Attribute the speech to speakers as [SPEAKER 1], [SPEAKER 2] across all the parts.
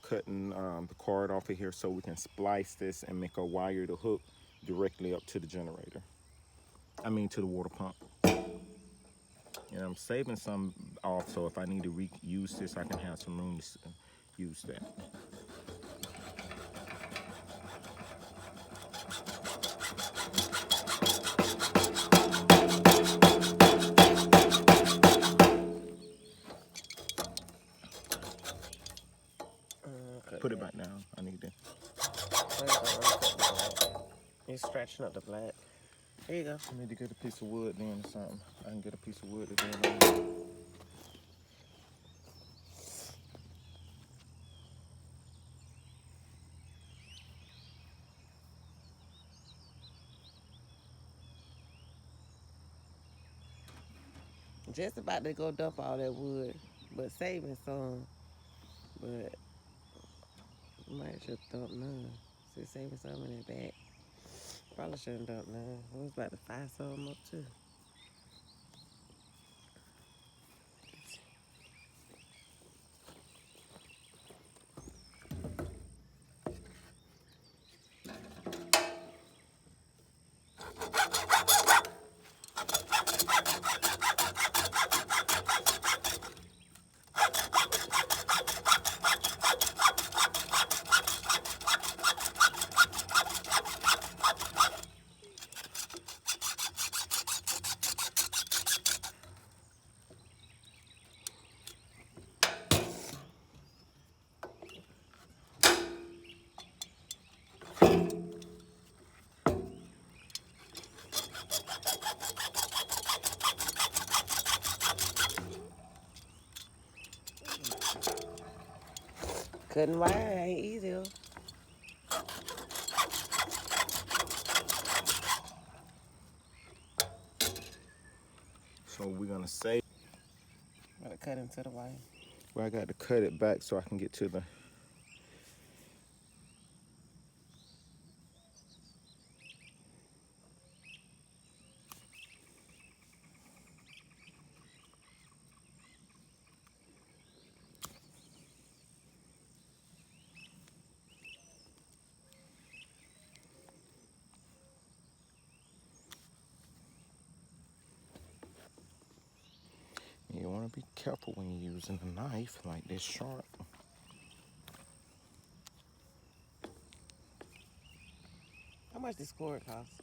[SPEAKER 1] cutting the cord off of here so we can splice this and make a wire to hook directly up to the generator. I mean to the water pump. And I'm saving some off so if I need to reuse this, I can have some room to use that. Put it back down. I need to.
[SPEAKER 2] You're stretching up the black. There you go.
[SPEAKER 1] I need to get a piece of wood then or something. I can get a piece of wood to do it on.
[SPEAKER 2] Just about to go dump all that wood, but saving some. But might just dump none. So saving some in the back. Probably shouldn't dump none. I was about to fire some up too. Cutting wire ain't easy.
[SPEAKER 1] So we're gonna save.
[SPEAKER 2] Gotta cut into the wire.
[SPEAKER 1] Well, I got to cut it back so I can get to the. You want to be careful when you're using a knife like this sharp.
[SPEAKER 2] How much this cord cost?
[SPEAKER 1] I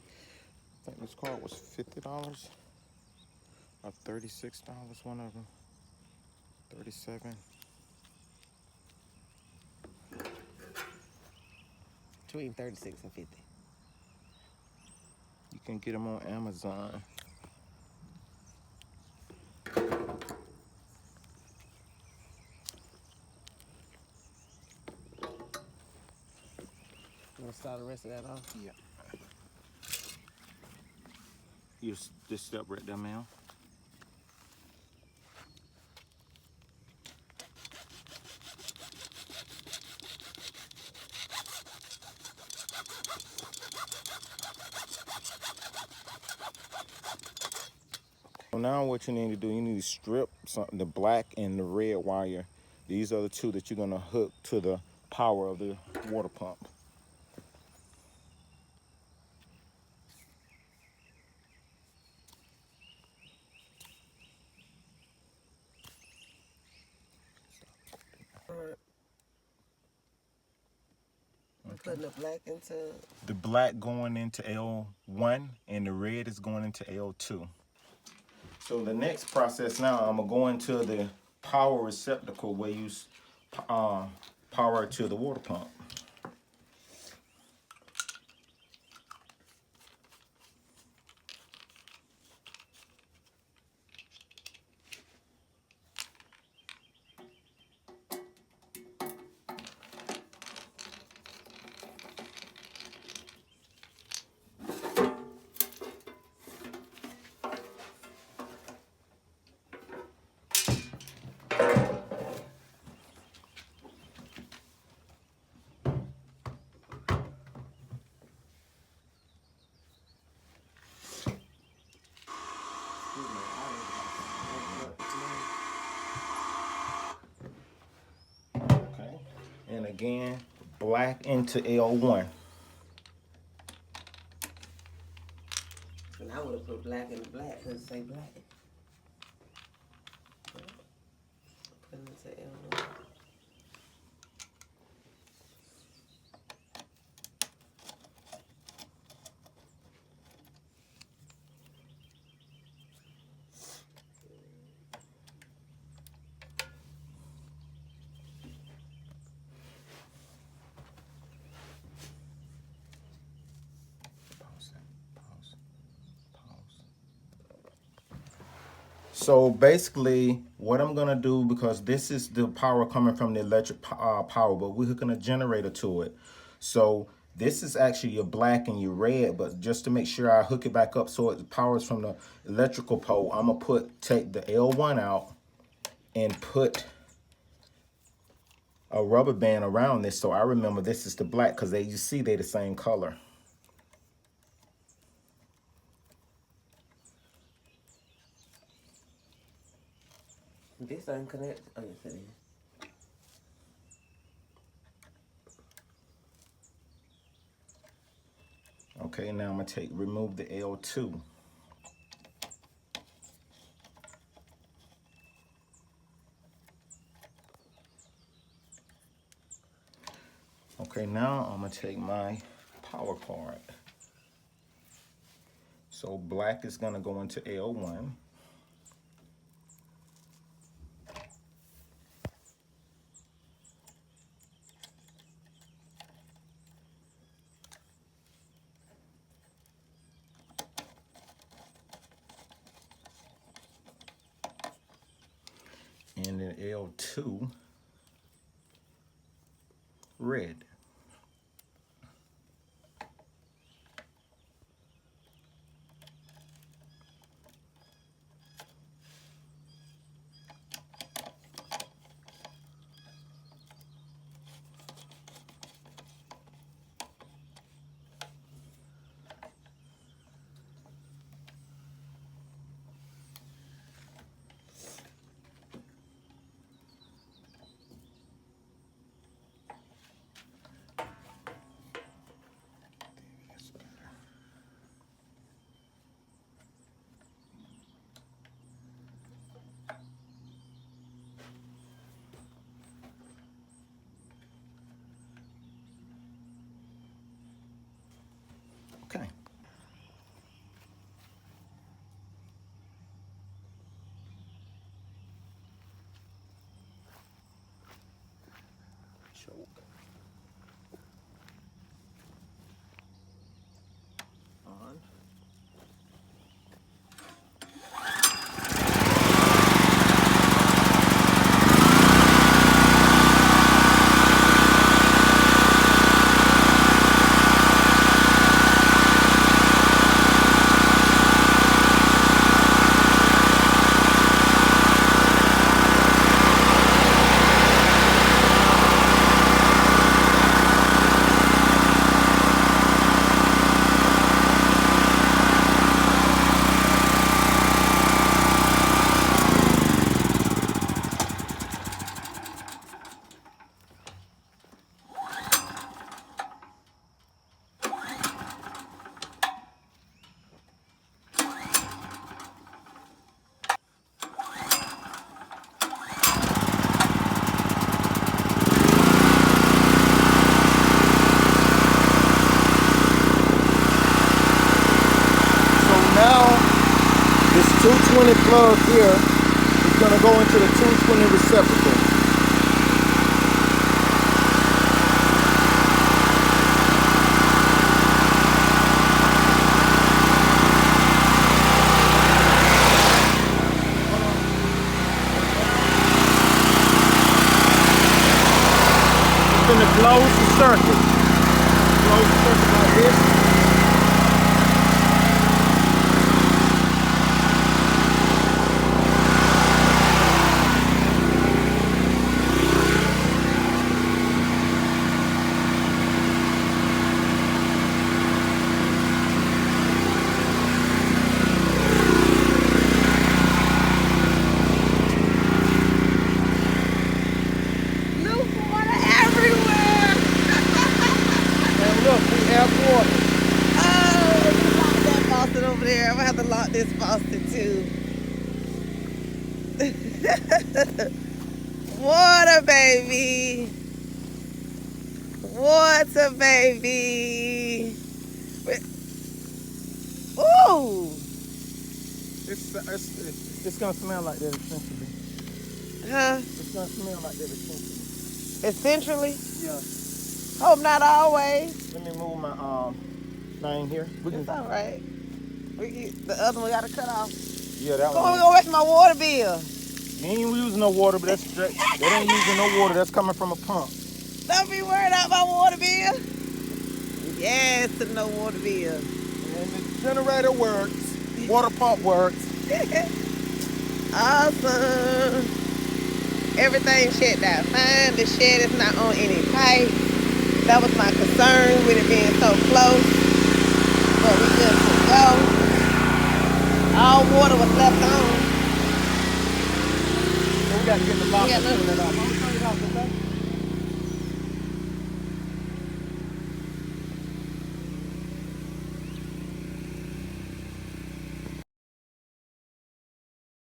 [SPEAKER 1] think this cord was $50 or $36, one of them. 37.
[SPEAKER 2] Between 36 and 50.
[SPEAKER 1] You can get them on Amazon.
[SPEAKER 2] You want to start the rest of that off?
[SPEAKER 1] Yeah. Use this step right there, ma'am. So now what you need to do, you need to strip the black and the red wire. These are the two that you're gonna hook to the power of the water pump.
[SPEAKER 2] Putting the black into...
[SPEAKER 1] The black going into L1 and the red is going into L2. So the next process now, I'm gonna go into the power receptacle where you power to the water pump. again, black into L1.
[SPEAKER 2] And I would have put black in the black because it say black. Put it into L1.
[SPEAKER 1] So basically, what I'm gonna do, because this is the power coming from the electric power, but we're hooking a generator to it. So this is actually your black and your red, but just to make sure I hook it back up so it powers from the electrical pole, I'm gonna take the L1 out and put a rubber band around this so I remember this is the black, because you see they're the same color.
[SPEAKER 2] This ain't connected. Oh, yes, it is.
[SPEAKER 1] Okay, now I'm gonna remove the L2. Okay, now I'm gonna take my power cord. So black is gonna go into L1. And then L2 red. Okay. Choke. On. Now, this 220 plug here is going to go into the 220 receptacle. It's going to close the circuit. Close the circuit like this.
[SPEAKER 2] Loose water everywhere. Water, baby. Water, baby. Ooh.
[SPEAKER 1] It's gonna smell like that essentially.
[SPEAKER 2] Huh?
[SPEAKER 1] It's gonna smell like that essentially.
[SPEAKER 2] Essentially?
[SPEAKER 1] Yeah.
[SPEAKER 2] Hope not always.
[SPEAKER 1] Let me move my thing here.
[SPEAKER 2] It's all right. The other one got to cut off.
[SPEAKER 1] Yeah, that
[SPEAKER 2] Come
[SPEAKER 1] one.
[SPEAKER 2] on, we gonna waste my water bill.
[SPEAKER 1] You ain't using no water, but that's straight. That ain't using no water. That's coming from a pump.
[SPEAKER 2] Don't be worried about my water bill. Yes, to no water bill.
[SPEAKER 1] And the generator works. Water pump works.
[SPEAKER 2] Awesome. Everything checked out fine. The shed is not on any pipe. That was my concern with it being so close. But we good to go. All water was left on.
[SPEAKER 1] So we got to get the box
[SPEAKER 2] Yeah,
[SPEAKER 1] and
[SPEAKER 2] look.
[SPEAKER 1] clean it up. I'm gonna turn it off, okay?